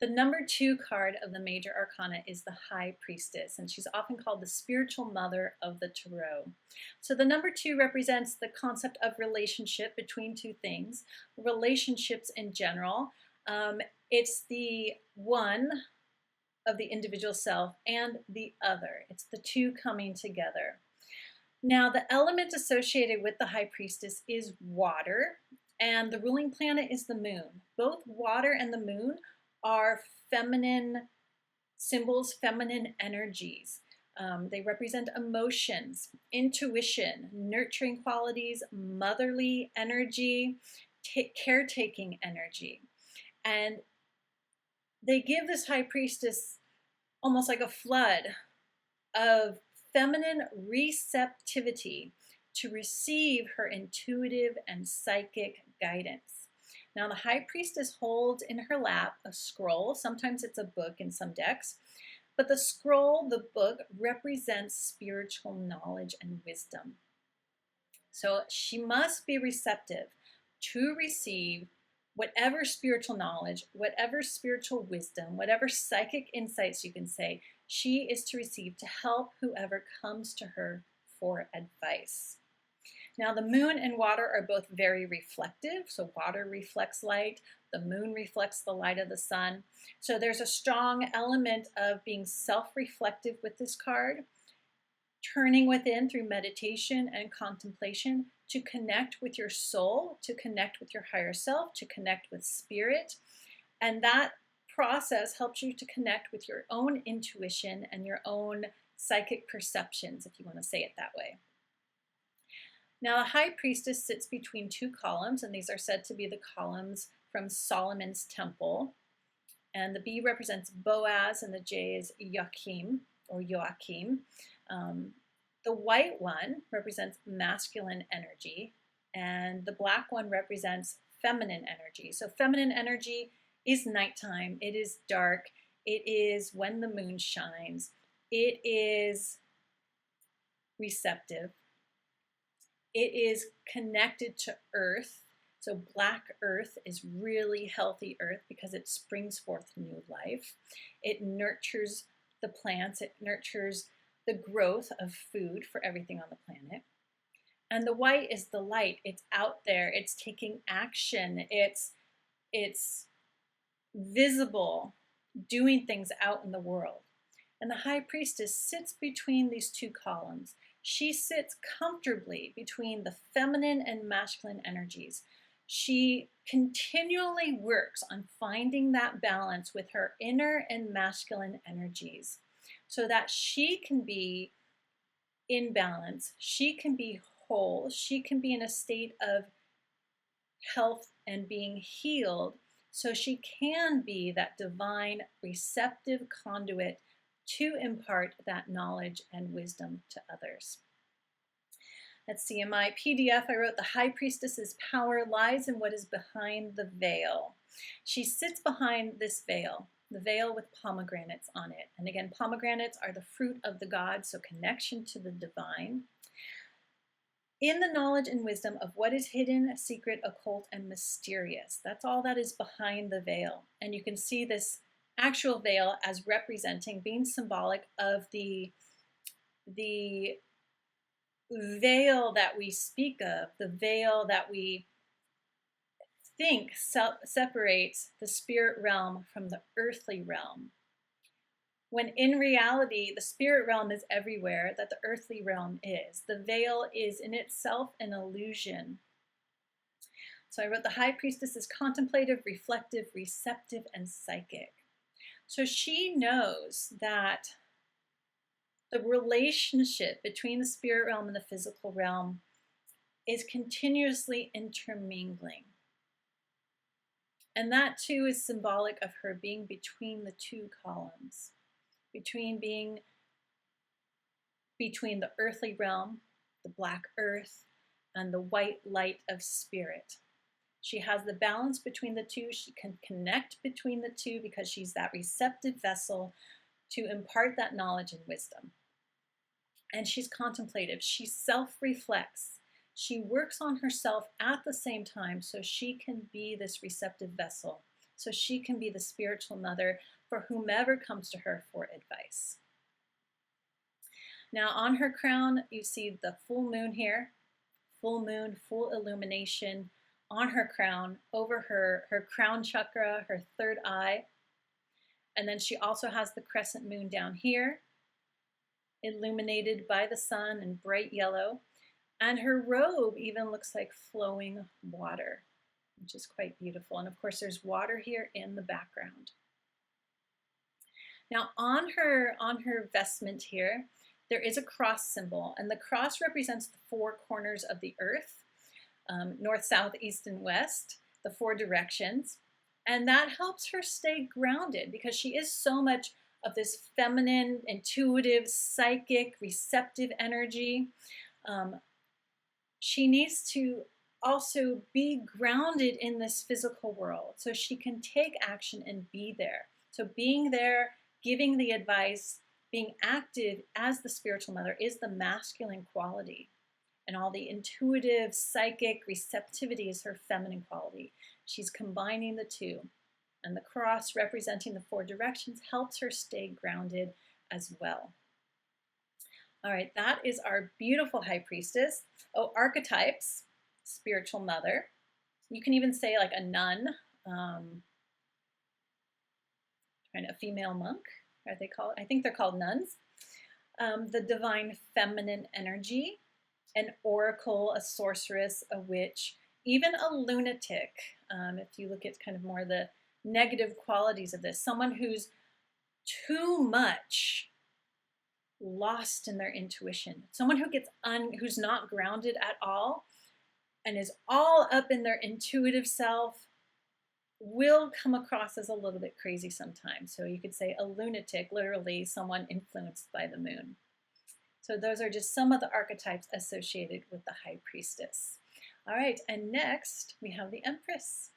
The number 2 card of the major arcana is the High Priestess, and she's often called the spiritual mother of the tarot. So the number 2 represents the concept of relationship between two things, relationships in general. It's the one of the individual self and the other. It's the two coming together. Now, the element associated with the High Priestess is water, and the ruling planet is the moon. Both water and the moon are feminine symbols, feminine energies. They represent emotions, intuition, nurturing qualities, motherly energy, caretaking energy. And they give this High Priestess almost like a flood of feminine receptivity to receive her intuitive and psychic guidance. Now, the High Priestess holds in her lap a scroll. Sometimes it's a book in some decks, but the scroll, the book, represents spiritual knowledge and wisdom. So she must be receptive to receive whatever spiritual knowledge, whatever spiritual wisdom, whatever psychic insights you can say, she is to receive to help whoever comes to her for advice. Now, the moon and water are both very reflective. So water reflects light. The moon reflects the light of the sun. So there's a strong element of being self-reflective with this card, turning within through meditation and contemplation to connect with your soul, to connect with your higher self, to connect with spirit. And that process helps you to connect with your own intuition and your own psychic perceptions, if you want to say it that way. Now, the High Priestess sits between two columns, and these are said to be the columns from Solomon's temple. And the B represents Boaz, and the J is Joachim, or Joachim. The white one represents masculine energy, and the black one represents feminine energy. So feminine energy is nighttime, it is dark, it is when the moon shines, it is receptive, it is connected to earth. So black earth is really healthy earth because it springs forth new life. It nurtures the plants, it nurtures the growth of food for everything on the planet. And the white is the light. It's out there, it's taking action, it's visible, doing things out in the world. And the High Priestess sits between these two columns. She sits comfortably between the feminine and masculine energies. She continually works on finding that balance with her inner and masculine energies so that she can be in balance, she can be whole, she can be in a state of health and being healed, so she can be that divine receptive conduit to impart that knowledge and wisdom to others. Let's see, in my PDF, I wrote the High Priestess's power lies in what is behind the veil. She sits behind this veil, the veil with pomegranates on it. And again, pomegranates are the fruit of the gods, so connection to the divine. In the knowledge and wisdom of what is hidden, secret, occult, and mysterious. That's all that is behind the veil. And you can see this actual veil as representing, being symbolic of the veil that we speak of, the veil that we think separates the spirit realm from the earthly realm. When in reality, the spirit realm is everywhere that the earthly realm is. The veil is in itself an illusion. So I wrote the High Priestess is contemplative, reflective, receptive, and psychic. So she knows that the relationship between the spirit realm and the physical realm is continuously intermingling. And that too is symbolic of her being between the two columns, between being between the earthly realm, the black earth, and the white light of spirit. She has the balance between the two. She can connect between the two because she's that receptive vessel to impart that knowledge and wisdom. And she's contemplative. She self-reflects. She works on herself at the same time so she can be this receptive vessel so she can be the spiritual mother for whomever comes to her for advice. Now on her crown, you see the full moon here, full moon, full illumination on her crown, over her crown chakra, her third eye. And then she also has the crescent moon down here, illuminated by the sun in bright yellow. And her robe even looks like flowing water, which is quite beautiful. And of course, there's water here in the background. Now on her vestment here, there is a cross symbol, and the cross represents the four corners of the earth, north, south, east, and west, the four directions. And that helps her stay grounded because she is so much of this feminine, intuitive, psychic, receptive energy. She needs to also be grounded in this physical world so she can take action and be there. So being there, giving the advice, being active as the spiritual mother is the masculine quality. And all the intuitive, psychic receptivity is her feminine quality. She's combining the two. And the cross representing the four directions helps her stay grounded as well. All right, that is our beautiful high priestess. Oh, archetypes, spiritual mother. You can even say like a nun, a female monk, are they called? I think they're called nuns. The divine feminine energy, an oracle, a sorceress, a witch, even a lunatic. If you look at kind of more the negative qualities of this, someone who's too much lost in their intuition, someone who who's not grounded at all and is all up in their intuitive self will come across as a little bit crazy sometimes. So you could say a lunatic, literally someone influenced by the moon. So those are just some of the archetypes associated with the high priestess. All right, and next we have the Empress.